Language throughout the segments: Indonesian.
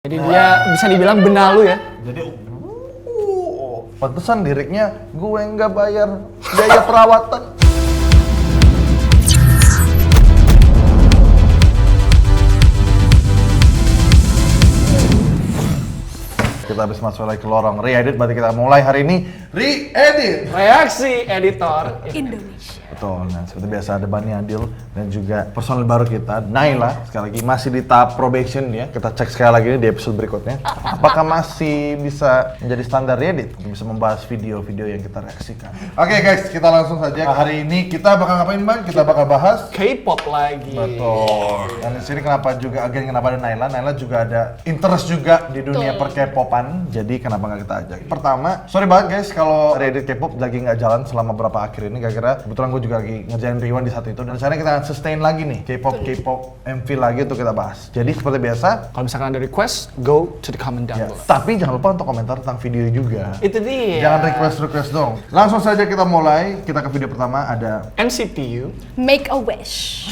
Jadi dia bisa dibilang benalu ya. Jadi pantesan liriknya gue nggak bayar biaya perawatan. Kita habis masuk lagi ke lorong re-edit, berarti kita mulai hari ini re-edit. Reaksi editor Indonesia. Betul, nah seperti biasa ada Bani Adil dan juga personil baru kita, Naila. Sekali lagi masih di tahap probation ya. Kita cek sekali lagi di episode berikutnya. Apakah masih bisa menjadi standar Reddit untuk bisa membahas video-video yang kita reaksikan. Oke guys, kita langsung saja. Hari ini kita bakal ngapain Bang? Kita bakal bahas K-pop lagi. betul. Dan di sini kenapa ada Naila? Naila juga ada interest juga di dunia per-K-popan. Jadi kenapa nggak kita ajak? Pertama, sorry banget guys kalau Reddit K-pop lagi nggak jalan selama beberapa akhir ini. Gara-gara kebetulan gue juga lagi ngerjain rewind di saat itu. Dan sekarang kita akan sustain lagi nih K-pop MV lagi untuk kita bahas. Jadi seperti biasa. Kalau misalkan ada request, go to the comment down Ya, below. tapi jangan lupa untuk komentar tentang video juga. Itu dia. Jangan request dong. Langsung saja kita mulai. Kita ke video pertama ada NCT U. Make a wish.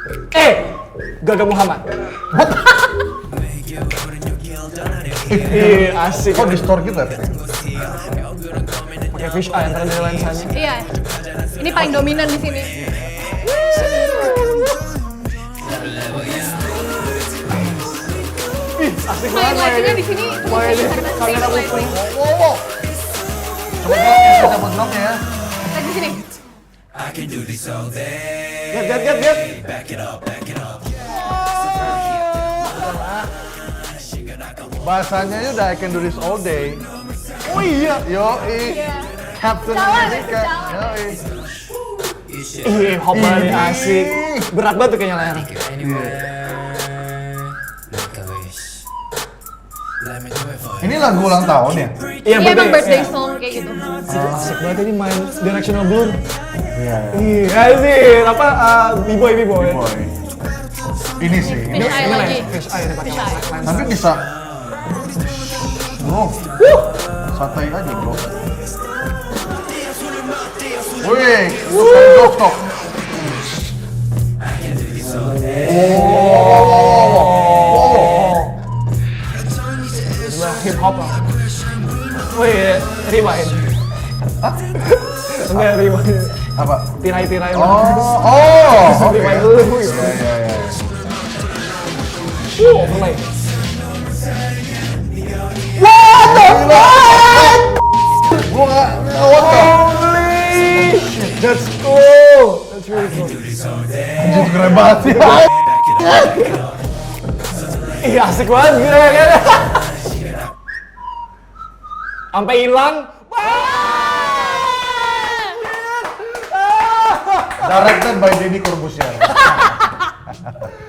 Oke. Gaga Muhammad. Asik. Kok di store gitu ya? Pakai fish eye antara dari lensanya. Iya. Ini paling dominan di sini. Asik Main lightingnya di sini. kamera opening. Wow. Coba dropnya ya. Lihat di sini. Get. Bahasanya udah I can do this all day. Oh iya, yoi. Captain Jalan, America. jalan. Yoi. Ih, hop banget asik. Berat banget tuh kayaknya layar. Ini lagu ulang tahun ya? Iya, Iya emang birthday Iya. song kayak gitu. Asik banget ini main Directional Blur. Iya. Iya, asik. Apa B-boy. Boy. Ini sih. Fish eye lagi. Fish eye pakai Fish eye. lens. Tapi bisa. Bro. Santai aja, bro. Wih, stop. Hip hop lah. Wih, rewind. Enggak rewind. Apa? Tirai-tirai. Oke. Rewind dulu. Ya. Mulai. Gua nggak what the? Holy! That's cool. That's really cool. Anjir keren banget sih. Iya asik banget gila kan. Sampai hilang. Directed by Deddy Corbuzier.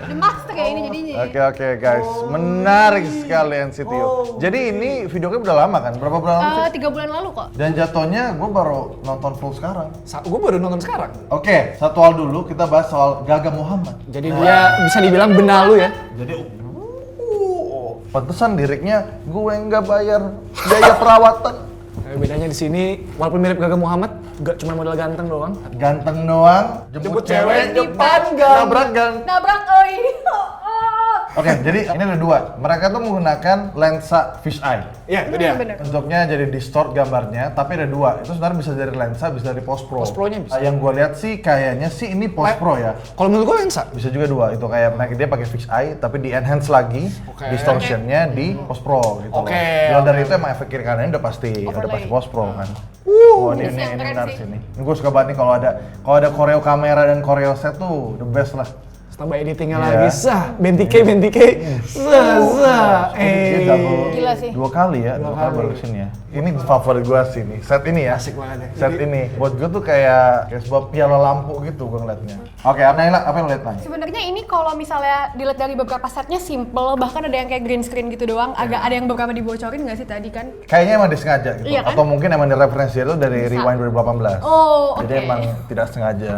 The master ya ini jadinya. Oke guys, menarik sekali NCT U. Jadi ini video klip udah lama kan? Berapa bulan lalu sih? 3 bulan lalu kok. Dan jatuhnya gue baru nonton full sekarang. Gue baru nonton sekarang. Oke, satu hal dulu kita bahas soal Gaga Muhammad. Jadi dia bisa dibilang benalu ya. Jadi pantesan liriknya gue nggak bayar biaya perawatan. Bedanya di sini walaupun mirip Gaga Muhammad, gak cuma modal ganteng doang. Ganteng doang, jemput cewek depan gang. nabrak gang. Nabrak oi. Oke, jadi ini ada dua. Mereka tuh menggunakan lensa fish eye. Iya, itu dia. Bener. Bentuknya jadi distort gambarnya, tapi ada dua. Itu sebenarnya bisa dari lensa, bisa dari post pro. Post pro-nya bisa. Yang gue lihat sih kayaknya sih ini post pro ya. Kalau menurut gue lensa. Bisa juga dua. Itu kayak mereka dia pakai fish eye, tapi di enhance lagi distortionnya di post pro gitu Oke, loh. Kalau dari oke. itu emang efek kiri kanannya udah pasti Overlay. post pro kan. Wah ini Yang keren menarik sih. sih ini. Ini gue suka banget nih kalau ada koreo kamera dan koreo set tuh the best lah. Tambah editingnya Iya. lagi, benti K. Dia double Gila sih. dua kali ya, dua kali baru kesini ya. Ini favorit gue sih nih, set ini ya. Asik banget ya. Set ini, buat gue tuh kayak sebuah piala lampu gitu gue ngeliatnya. Oke, Naila, apa yang lo liat Nay? Sebenarnya ini kalau misalnya dilihat dari beberapa setnya simple, bahkan ada yang kayak green screen gitu doang. Agak ada yang beberapa dibocorin nggak sih tadi kan? Kayaknya emang disengaja gitu, Iya kan? atau mungkin emang direferensi itu dari Bisa. Rewind 2018. Oh, Jadi oke. emang tidak sengaja.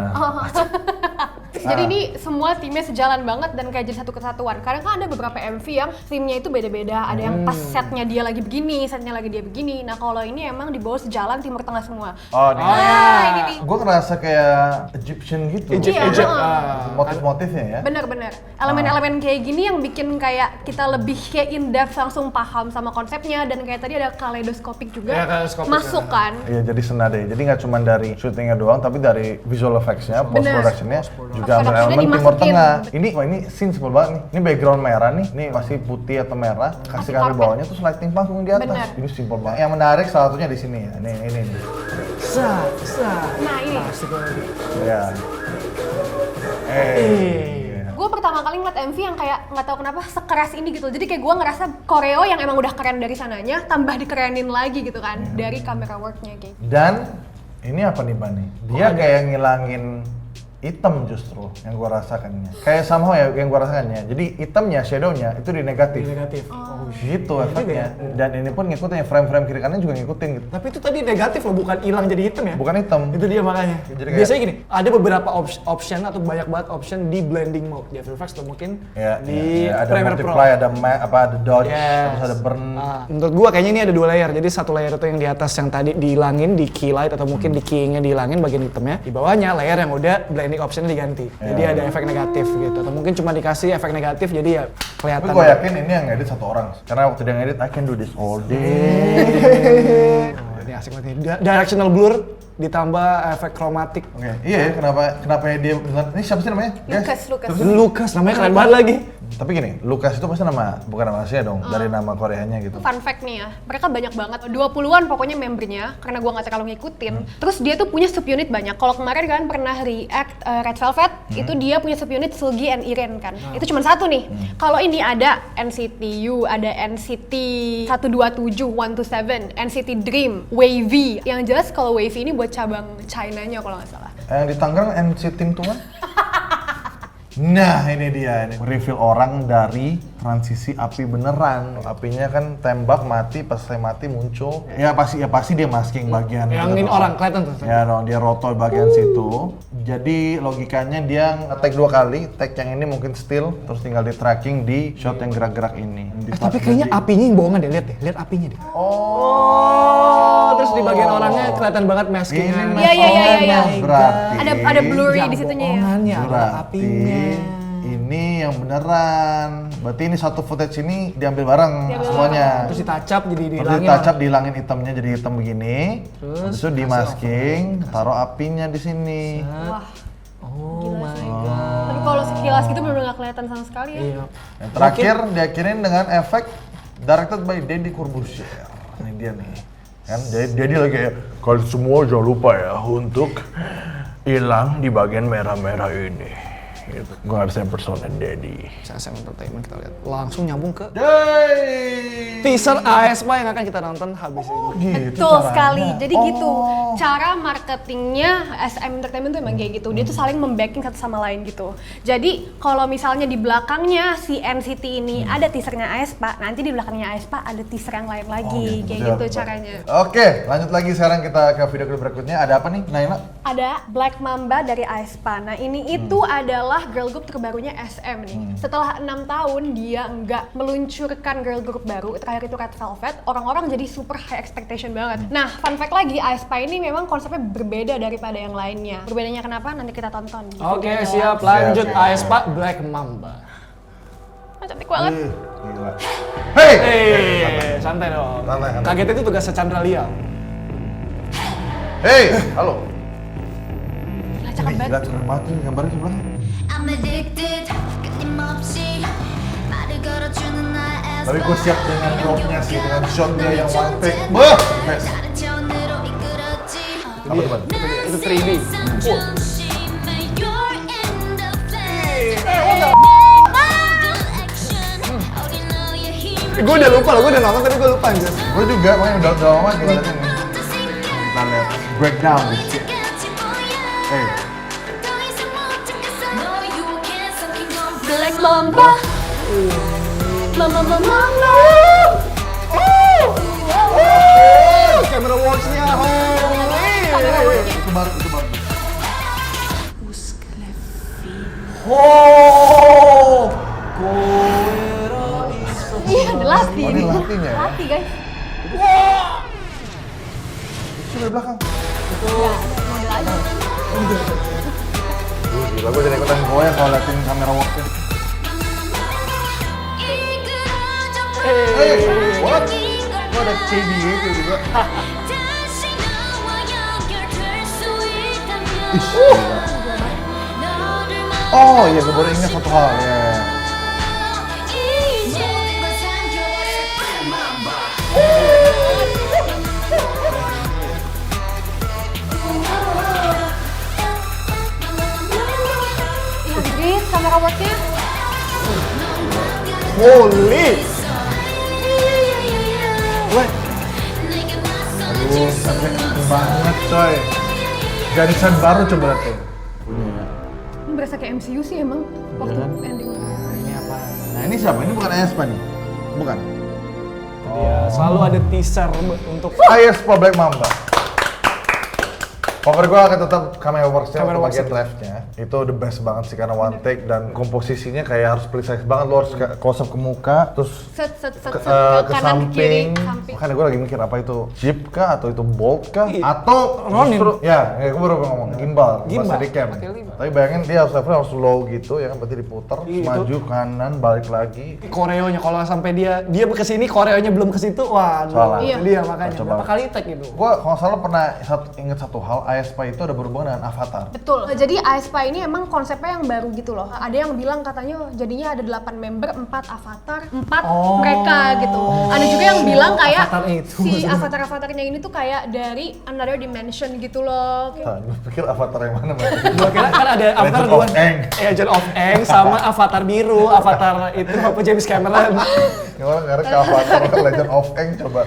fix. Jadi ini semua timnya sejalan banget dan kayak jadi satu kesatuan. Karena kan ada beberapa MV yang timnya itu beda-beda. Ada yang pas setnya dia lagi begini, setnya lagi dia begini. Nah kalau ini emang dibawa sejalan Timur Tengah semua. Oh, Ini nih. gue ngerasa kayak Egyptian gitu. Egypt. Motif-motifnya ya. Bener-bener. Elemen-elemen kayak gini yang bikin kayak kita lebih kayak in depth langsung paham sama konsepnya dan kayak tadi ada kaleidoskopik juga Ya, kaleidoskopik, masuk kan. Iya, jadi senada ya. Jadi nggak cuma dari syutingnya doang, tapi dari visual effects-nya, post productionnya juga ambil Post-productionnya elemen Timur dimasukin. Tengah. Ini scene simpel banget nih. Ini background merah nih, ini masih putih atau merah. Kasih karpet bawahnya terus lighting panggung di atas. Bener. Ini simpel banget. Yang menarik salah satunya di sini ya. Ini. Nah ini. Ya. Gue pertama kali ngeliat MV yang kayak nggak tahu kenapa sekeras ini gitu. Jadi kayak gue ngerasa koreo yang emang udah keren dari sananya tambah dikerenin lagi gitu kan dari kamera worknya kayak. Dan ini apa nih Bani? Dia kayak ngilangin hitam justru yang gua rasakannya. Kayak somehow ya yang gua rasakannya. Jadi hitamnya, shadownya itu di negatif. Negatif. Gitu efeknya. Dan ini pun ngikutin frame-frame kiri kanan juga ngikutin gitu. Tapi itu tadi negatif loh, bukan hilang jadi hitam ya? Bukan hitam. Itu dia makanya. Jadi kayak- Biasanya gini, ada beberapa option atau banyak banget option di blending mode di After Effects atau mungkin di ada Premiere Pro. multiply, ada ada dodge, Yes. terus ada burn. Menurut gua kayaknya ini ada 2 layer. Jadi satu layer itu yang di atas yang tadi dihilangin di key light atau mungkin di keyingnya dihilangin bagian hitamnya. Di bawahnya layer yang udah blending optionnya diganti. Jadi ada efek negatif gitu. Atau mungkin cuma dikasih efek negatif jadi ya Tapi kelihatan. gue yakin ini yang ngedit satu orang. Karena waktu dia ngedit, I can do this all day. Oh, ini asik banget nih. Directional blur ditambah efek kromatik. Oke, iya ya, kenapa dia benar? Ini siapa sih namanya? Guys? Lucas. Lucas namanya keren banget lagi. Tapi gini, Lucas itu pasti bukan nama aslinya dong, dari nama Koreanya gitu. Fun fact nih ya, mereka banyak banget, 20-an pokoknya membernya, karena gue gak terlalu ngikutin. Terus dia tuh punya subunit banyak. Kalau kemarin kan pernah react Red Velvet, itu dia punya subunit Seulgi and Irene kan. Itu cuma satu nih. Kalau ini ada NCT U, ada NCT 127, 127, NCT Dream, Wavy. Yang jelas kalau Wavy ini buat cabang China-nya kalau nggak salah. Yang di Tangerang NCT Team Tuan? Nah ini dia, ini reveal orang dari transisi api beneran. Apinya kan tembak mati, pas saya mati muncul. Ya pasti dia masking bagian. Yang itu ini dong. orang kelihatan tuh. Ya dong, dia roto bagian situ. Jadi logikanya dia nge-take 2 kali. Take yang ini mungkin still, terus tinggal di tracking di shot yang gerak-gerak ini. Tapi kayaknya apinya yang bohongan deh, lihat apinya deh. Oh, terus di bagian orangnya kelihatan banget masking-nya. Iya. Berarti Ada blurry di situnya ya. Bohongannya, ada berarti apinya. ini yang beneran. Berarti ini satu footage ini diambil bareng semuanya. Terus ditacap jadi Terus dihilangin. ditacap, dihilangin hitamnya jadi hitam begini. Terus itu dimasking, taruh apinya di sini. Wah, Oh my god. tapi kalau sekilas gitu bener-bener gak kelihatan sama sekali ya. Iya. Yang terakhir diakhirin dengan efek directed by Deddy Corbuzier. Ini dia nih. Kan Deddy lagi kayak, kalian semua jangan lupa ya untuk hilang di bagian merah-merah ini. Gitu. Gue harus impersonate Deddy. SM Entertainment kita lihat. Langsung nyambung ke Day! teaser aespa yang akan kita nonton habis ini. Gitu Betul caranya. sekali. Jadi gitu. Oh. Cara marketingnya SM Entertainment tuh emang kayak gitu. Dia tuh saling membacking satu sama lain gitu. Jadi kalau misalnya di belakangnya si NCT ini ada teasernya aespa, nanti di belakangnya aespa ada teaser yang lain lagi. Kayak gitu caranya. Oke, lanjut lagi sekarang kita ke video klip berikutnya. Ada apa nih, Naila? Ada Black Mamba dari aespa. Nah ini itu adalah girl group terbarunya SM nih. Setelah 6 tahun dia nggak meluncurkan girl group baru, terakhir itu Red Velvet, orang-orang jadi super high expectation banget. Nah fun fact lagi, aespa ini memang konsepnya berbeda daripada yang lainnya. Berbedanya kenapa? Nanti kita tonton. di Oke, video siap. dalam. Lanjut Siap. aespa Black Mamba. Oh, cantik banget. Gila. Hey! Santai dong. Santai. Kaget itu tugasnya Chandra Liao. Hey! Halo. Gila, cakep Gila, banget. cerah banget nih gambarnya sebelah. I'm addicted 끊임없이 말을 걸어주는 나의 Tapi gue siap dengan dropnya sih, dengan shotnya yang one take. Wah! Best. 다른 차원으로 이끌었지 Apa tuh, Ban? Itu 3D. 중심에 you're in the flame 모든 action 어린 너의 힘을 Gue udah lupa loh, gue udah nonton tapi gue lupa anjir. Gue juga, makanya udah lama gue liatin nih. Kita lihat breakdown. 같이 보여 Hey. 더 이상 못 참겠어 너 유혹에 섞인 건 Black Mamba. Mamba Mamba. Camera works-nya, holy. Itu baru. Oh, Iya, ada Lati. Oh, ini Latinya ya? Lati, guys. Itu dari belakang. Model aja. Gila, gue jadi ikutan goyang kalau liatin kamera worknya. Hey, what? Kok ada KDA itu juga? 다시 나와 연결될 수 있다면 Ih, gila. 너를 Oh iya, gue baru ingat satu hal ya. 이제 모든 걸 삼켜버릴 Iya, Grit, kamera worknya. Holy! Weh, aduh, sampai banget coy. Garisan baru coba lihat tuh. Ini berasa kayak MCU sih emang waktu kan? ending. Ini apa? Nah ini siapa? Ini bukan Aespa nih? Bukan? Dia selalu ada teaser untuk Aespa Black Mamba. Favorit gue akan tetap camera works-nya Camera untuk bagian works left-nya. Itu the best banget sih karena one take dan komposisinya kayak harus precise banget. Lo harus close up ke muka, terus Set ke kanan ke kiri, samping. samping. Makanya gue lagi mikir apa itu jeep kah atau itu bolt kah Iya. atau Ronin. justru ya gue baru ngomong gimbal, Gimbal. pas di cam. Pakai lima. Tapi bayangin dia harus levelnya harus low gitu ya kan, berarti diputer, Iya, maju kanan balik lagi. koreonya. Kalau sampai dia ke sini, koreonya belum ke situ, wah, Salah. itu dia makanya. Kacau Berapa banget. kali tag itu? Gue kalau nggak salah pernah inget satu hal, Aespa itu ada berhubungan dengan Avatar. Betul. Jadi Aespa ini emang konsepnya yang baru gitu loh. Ada yang bilang katanya jadinya ada 8 member, 4 avatar, 4 mereka gitu. Ada juga yang bilang kayak Avatar itu si maksudnya. avatar-avatarnya ini tuh kayak dari another dimension gitu loh. Nah, lu pikir Avatar yang mana? Mas? Gua kira kan ada avatar Legend of dua. Aang. Legend of Aang sama avatar biru, avatar itu apa James Cameron. Ya orang ngarep ke Avatar Legend of Aang coba.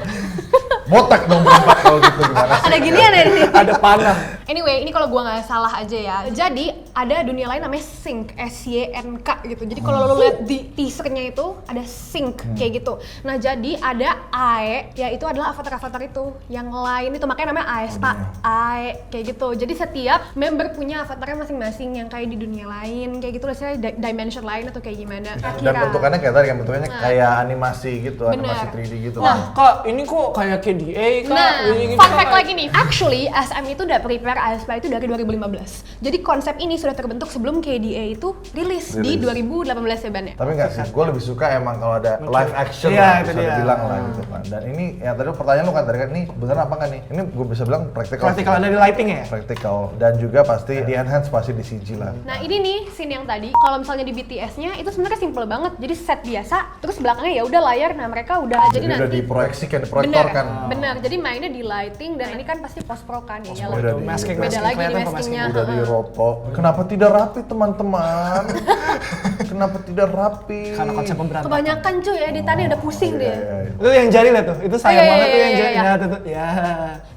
Botak dong berempat kalau gitu gimana sih? Ada ginian ya di sini. Ada panah. Anyway, ini kalau gua nggak salah aja ya. Jadi ada dunia lain namanya Sync, SYNK gitu. Jadi kalau lo lihat di teasernya itu ada Sync kayak gitu. Nah jadi ada AE, ya itu adalah avatar-avatar itu. Yang lain itu makanya namanya Aespa, AE kayak gitu. Jadi setiap member punya avatarnya masing-masing yang kayak di dunia lain kayak gitu. Misalnya dimension lain atau kayak gimana. Dan bentukannya kayak tadi kan, bentukannya kayak animasi gitu, Bener. animasi 3D gitu. Nah, Kak, ini kok kayak KDA, Kak? Nah, Ini fun Kak. fact lagi nih. Actually, SM itu udah prepare Aespa itu dari 2015. Jadi konsep ini sudah terbentuk sebelum KDA itu rilis di 2018 ya Ban ya? Tapi nggak sih, gue lebih suka emang kalau ada live action Iya, lah, itu bisa dia. dibilang lah gitu kan. Dan ini, yang tadi pertanyaan lu kan tadi kan, ini beneran apa nggak nih? Ini gue bisa bilang praktikal. Praktikal ada di lighting ya? Praktikal. Dan juga pasti di enhance pasti di CG lah. Nah ini nih scene yang tadi, kalau misalnya di BTS-nya itu sebenarnya simple banget. Jadi set biasa, terus belakangnya ya udah layar. Nah mereka udah Jadi udah nanti diproyeksikan, bener, diproyektorkan. bener. Jadi mainnya di lighting dan ini kan pasti post pro kan ya. pro udah di- Masking, Beda lagi kelihatan nih kok maskingnya. Udah diroto. Kenapa tidak rapi teman-teman? Kenapa tidak rapi? Karena konsep pemberantakan. Kebanyakan cuy editannya udah pusing deh. Iya, iya. Itu yang jari lihat tuh, itu sayang iya, banget tuh iya, yang iya, jari. iya. Nah, tuh. Ya.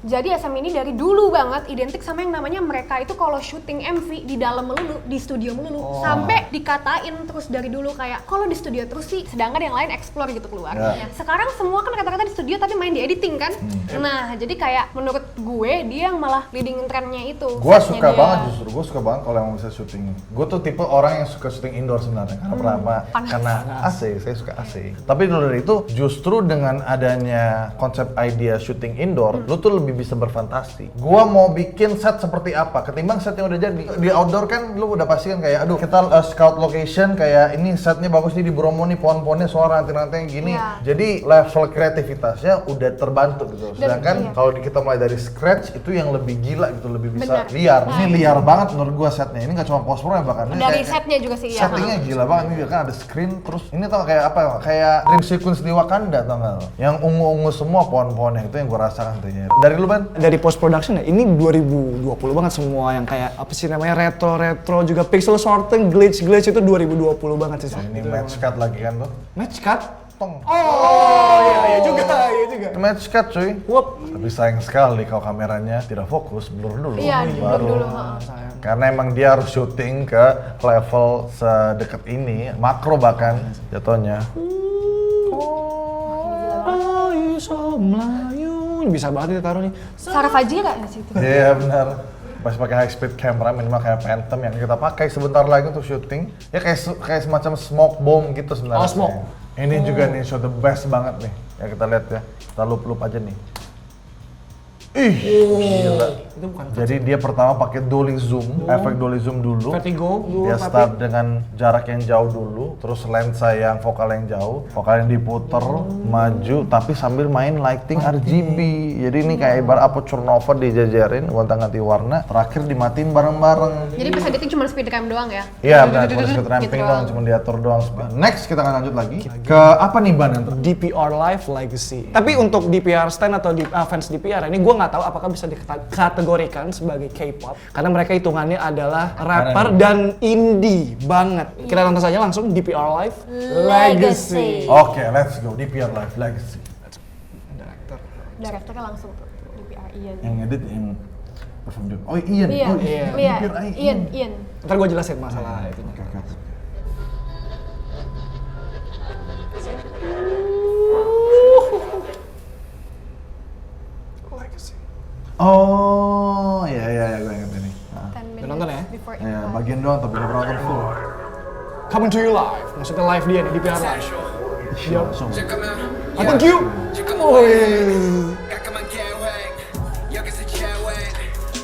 Jadi SM ini dari dulu banget identik sama yang namanya mereka itu kalau syuting MV di dalam melulu, di studio melulu, sampai dikatain terus dari dulu kayak kalau di studio terus sih, sedangkan yang lain explore gitu keluar. Ya. Sekarang semua kan kata-kata di studio tapi main di editing kan. Nah, jadi kayak menurut gue dia yang malah leading trennya itu. Gue setnya suka dia. banget justru, gue suka banget kalau yang bisa syuting. Gue tuh tipe orang yang suka syuting indoor sebenarnya karena pertama panas. karena AC, saya suka AC. Tapi dulu dari itu justru dengan adanya konsep idea syuting indoor, lu tuh lebih bisa berfantasi. Gue mau bikin set seperti apa ketimbang set yang udah jadi. Di outdoor kan lu udah pasti kan kayak aduh kita scout location kayak ini setnya bagus nih di Bromo nih pohon-pohonnya suara ranting-ranting gini. Iya. Jadi level kreativitasnya udah terbantu gitu. Sedangkan iya. kalau kita mulai dari scratch itu yang lebih gila gitu, lebih bisa Bener. liar. Nah. Ini liar banget menurut gua setnya. Ini nggak cuma post pro ya bahkan. Ini Dari kayak- setnya juga sih ya. Settingnya gila banget. Ini kan ada screen terus ini tau kayak apa ya? Kayak dream sequence di Wakanda tau nggak lo? Yang ungu-ungu semua pohon-pohonnya itu yang gua rasakan tuh ya. Dari lu Ban? Dari post production ya, ini 2020 banget semua yang kayak apa sih namanya retro juga pixel sorting glitch itu 2020 banget sih. Nah, ini match cut lagi kan tuh. Match cut? Tong. Oh iya juga. Match cut cuy. Wup. Tapi sayang sekali kalau kameranya tidak fokus, blur dulu. Iya, di blur Baru. dulu, heeh. Karena emang dia harus syuting ke level sedekat ini, makro bahkan jatuhnya. Melayu so Melayu. Bisa banget kita taruh nih. Sarah Fajira nggak sih itu? Iya benar. Masih pakai high speed camera minimal kayak Phantom yang kita pakai sebentar lagi untuk syuting. Ya kayak semacam smoke bomb gitu sebenarnya. Oh, smoke. Ini juga nih show the best banget nih. Ya kita lihat ya. Kita loop aja nih. Ih, gila. Itu bukan Jadi dia pertama pakai dolly zoom, efek dolly zoom dulu. vertigo dulu, Dia tapi start dengan jarak yang jauh dulu, terus lensa yang vokal yang jauh, vokal yang diputer, maju, tapi sambil main lighting RGB. Jadi ini kayak ibarat aperture nova dijajarin, gonta-ganti warna, terakhir dimatiin bareng-bareng. Jadi pas editing cuma speed cam doang ya? Iya benar, cuma sedikit ramping Gitu doang, cuma diatur doang. Next kita akan lanjut lagi ke apa nih Ban yang DPR Live Legacy. Tapi untuk DPR stand atau fans DPR ini gue nggak tahu apakah bisa dikategorikan sebagai K-pop karena mereka hitungannya adalah rapper dan indie banget. Kita tonton saja langsung DPR Live Legacy. Oke, let's go DPR Live Legacy. Directornya langsung tuh, DPR Ian. Yang edit yang perform juga. Oh Ian, Iya, oh iya, DPR Ian. Ntar gue jelasin masalah itu. Oke. Oh, iya, gue inget ini. Nah. 10 Udah nonton ya? minutes before Ya, impact. bagian doang tapi belum nonton full. Coming to you live, maksudnya live dia nih DPR Live. Iya, langsung. I thank you. Oh, 깔끔한 계획 여기서 제외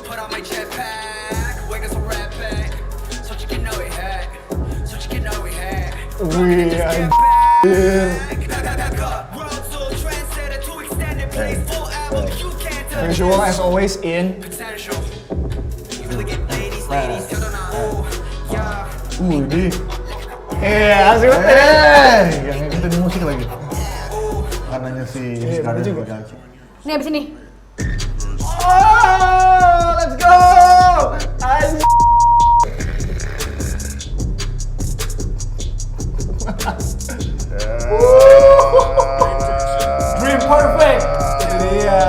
Put on my jetpack 외계서 랩해 솔직히 너의 핵 솔직히 너의 핵 wih, World tour trendsetter to extend it Please full album you can't tell visual as always in. potential You look at ladies 결혼하고 yeah Di. Asik banget. Yang ngikutin musik lagi. Kanannya si bener juga. Gaki. Nih abis ini. Oh, let's go. Dream perfect. Itu dia.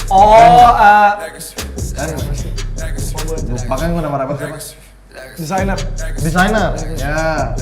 Oh, Lupa kan gue nama rapper siapa? desainer. Desainer. Ya.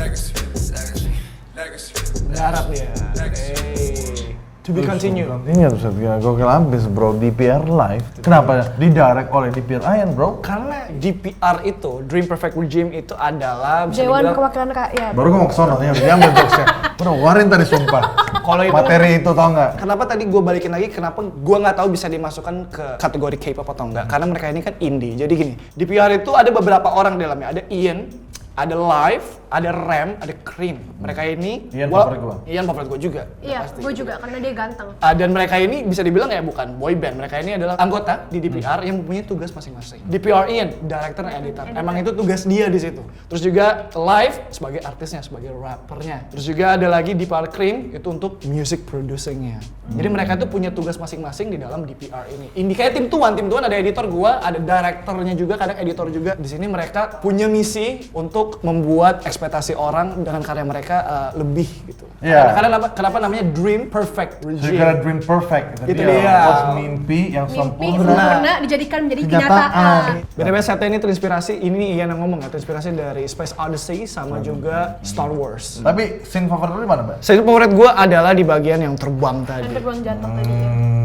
Berharap dia. Hey. To be continued. Ini tuh gila gokil abis bro, DPR Live. Kenapa didirect oleh DPR Ian bro? Karena DPR itu, Dream Perfect Regime itu adalah bisa Dewan dibilang Perwakilan Rakyat. Baru gue mau kesana nih, dia ambil jokesnya. Udah warin tadi sumpah. Kalau itu- materi itu tau nggak? kenapa tadi gue balikin lagi, kenapa gue nggak tahu bisa dimasukkan ke kategori K-pop atau enggak? Karena mereka ini kan indie. Jadi gini, DPR itu ada beberapa orang di dalamnya. Ada Ian, ada Live, ada Rem, ada Cream. Mereka ini Ian favorit gua. Ian favorit gue juga. udah Iya, pasti. gue juga karena dia ganteng. Dan mereka ini bisa dibilang ya bukan boy band, mereka ini adalah anggota di DPR yang mempunyai tugas masing-masing. DPR Ian, director dan editor. Emang itu tugas dia di situ. Terus juga Live sebagai artisnya, sebagai rappernya. Terus juga ada lagi DPR Cream itu untuk music producingnya. Jadi mereka tuh punya tugas masing-masing di dalam DPR ini. Ini kayak tim tuan ada editor gua, ada directornya juga, kadang editor juga. Di sini mereka punya misi untuk membuat ekspektasi orang dengan karya mereka lebih gitu. Iya. Karena kenapa namanya Dream Perfect Jadi Regime? karena dream perfect, Itu dia. Bos mimpi yang Mimpi sempurna. sempurna dijadikan menjadi Kenyataan. kenyataan. BTW setnya ini terinspirasi, ini Ian yang ngomong ya, terinspirasi dari Space Odyssey sama juga Star Wars. Tapi scene favorit lu di mana, Mbak? Scene favorit gue adalah di bagian yang terbang tadi. Dan terbang jatuh tadi.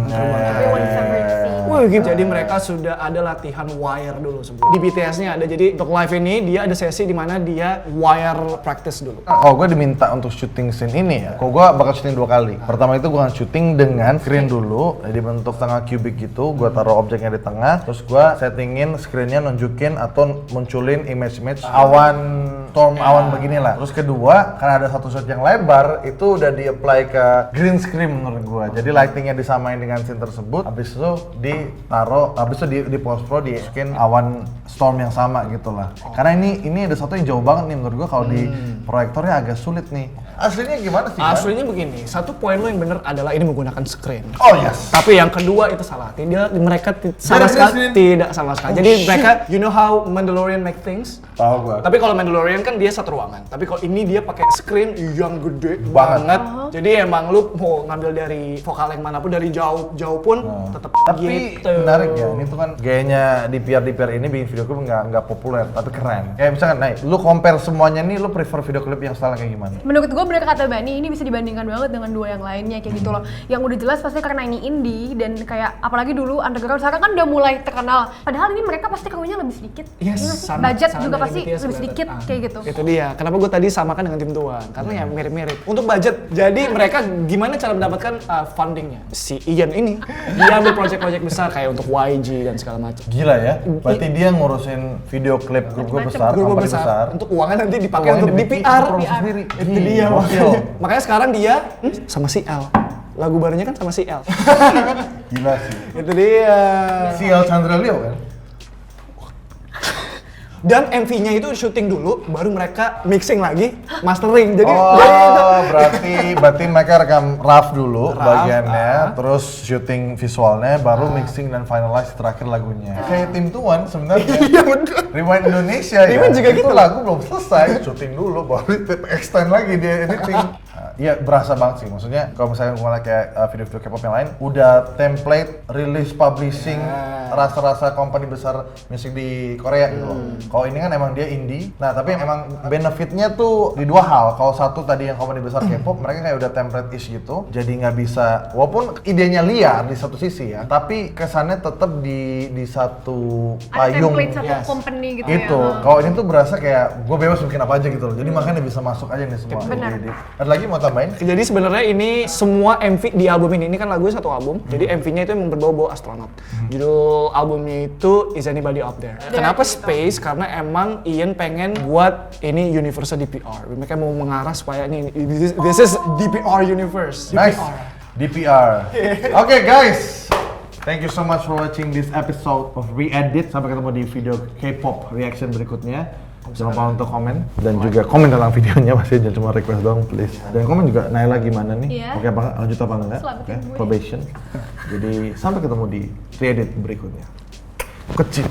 Ya, Everyone favorite scene. Wih, gitu. Jadi mereka sudah ada latihan wire dulu sebelum. Di BTS-nya ada, jadi untuk live ini dia ada sesi di mana dia wire practice dulu. Kalau gue diminta untuk syuting scene ini ya, kalau gue bakal syuting 2 kali. Pertama itu gue akan syuting dengan screen dulu, dibentuk tengah kubik gitu, gue taruh objeknya di tengah, terus gue settingin screennya nunjukin atau munculin image-image awan, storm awan beginilah. Terus kedua, karena ada satu shot yang lebar, itu udah di-apply ke green screen menurut gue. Jadi lightingnya disamain dengan scene tersebut, habis itu ditaruh, habis itu di post pro di skin awan storm yang sama gitu lah. Karena ini ada satu yang jauh banget nih menurut gue, kalau di proyektornya agak sulit nih. Aslinya gimana sih? Bang? Aslinya begini, satu poin lo yang bener adalah ini menggunakan screen. Oh yes. Tapi yang kedua itu salah. Mereka sama sekali tidak sama sekali. Jadi mereka, you know how Mandalorian make things? Tahu gua. Tapi kalau Mandalorian kan dia satu ruangan. Tapi kalau ini dia pakai screen yang gede Banget. banget. Jadi emang lu mau ngambil dari vokal yang manapun, dari jauh pun tetap Tapi gitu. menarik ya, ini tuh kan gayanya DPR ini bikin video klip nggak populer, tapi keren. Kayak misalkan, lu compare semuanya nih, lu prefer video klip yang style kayak gimana? Menurut gue bener kata Bani, ini bisa dibandingkan banget dengan dua yang lainnya kayak gitu loh. Yang udah jelas pasti karena ini indie dan kayak apalagi dulu underground sekarang kan udah mulai terkenal. Padahal ini mereka pasti krunya lebih sedikit. Yes, Iya nggak sih? sama- Budget sama juga dari pasti BTS lebih sedikit kelihatan. kayak gitu. Itu dia. Kenapa gue tadi samakan dengan tim Tuan? Karena ya mirip-mirip. Untuk budget, jadi mereka gimana cara mendapatkan fundingnya? Si Ian ini, dia ambil project-project besar kayak untuk YG dan segala macam. Gila ya, berarti dia ngurusin video klip grup besar, Grup company besar. Untuk uangnya nanti dipakai Uangnya untuk dibikin, DPR. promosi sendiri. Itu dia. Gokil. Makanya sekarang dia sama si L. Lagu barunya kan sama si L. Gila sih. Itu dia. Si El Chandra Leo kan? Dan MV-nya itu syuting dulu, baru mereka mixing lagi, mastering. Jadi berarti mereka rekam rough dulu Rough, bagiannya, terus syuting visualnya, baru mixing dan finalize terakhir lagunya. Kayak tim Tuan sebenarnya. Rewind Indonesia ya. Rewind juga itu gitu. lagu belum selesai, syuting dulu, baru extend lagi dia editing. Iya berasa banget sih, maksudnya kalau misalnya gue ngeliat kayak video-video K-pop yang lain, udah template, release, publishing, rasa-rasa company besar musik di Korea gitu loh. Kalau ini kan emang dia indie, nah tapi emang benefitnya tuh di dua hal. Kalau satu tadi yang company besar K-pop, mereka kayak udah template-ish gitu, jadi nggak bisa, walaupun idenya liar di satu sisi ya, tapi kesannya tetap di satu Ada payung. template satu Yes. company gitu Itu, ya. kalau ini tuh berasa kayak gue bebas bikin apa aja gitu loh, jadi makanya bisa masuk aja nih semua. Benar. Ada lagi mau tambahin? Jadi sebenarnya ini semua MV di album ini kan lagunya satu album. Jadi MV-nya itu emang berbau-bau astronot. Judul albumnya itu Is Anybody Out There. Kenapa Space? Karena emang Ian pengen buat ini universe DPR. Mereka mau mengarah supaya ini this is DPR universe. Nice. DPR. DPR. Oke guys, thank you so much for watching this episode of Re-Edit. Sampai ketemu di video K-pop reaction berikutnya. Jangan lupa untuk komen dan juga komen tentang videonya, pasti jangan cuma request doang please. Dan komen juga Naila gimana nih? Iya. Oke apa lanjut apa enggak? Selamatin Oke, gue. probation. Jadi sampai ketemu di Re-Edit berikutnya. Kecil.